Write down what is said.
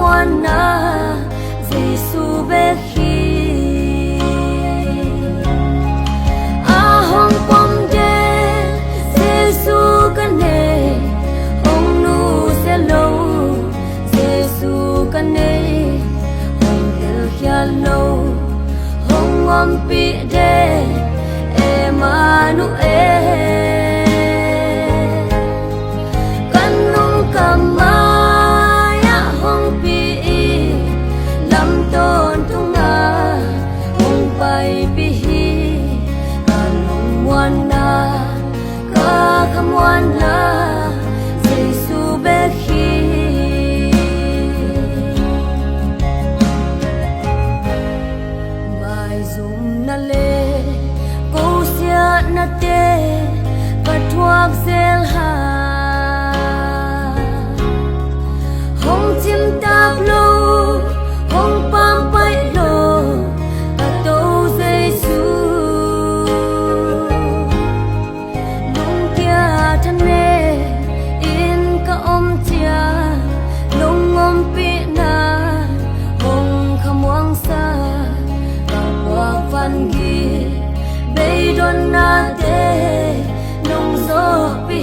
mwana Giêsu be khi a hong pom de Giêsu kan ne hong nu se lo Giêsu kan ne hong el khia lo hong om pi de Emmanuel Mwana Giêsu be khi mai zum na le ko sia na te pathuak zel ha hong chim tap lo hong pang pai lo to Giêsu Don na de nong zo pi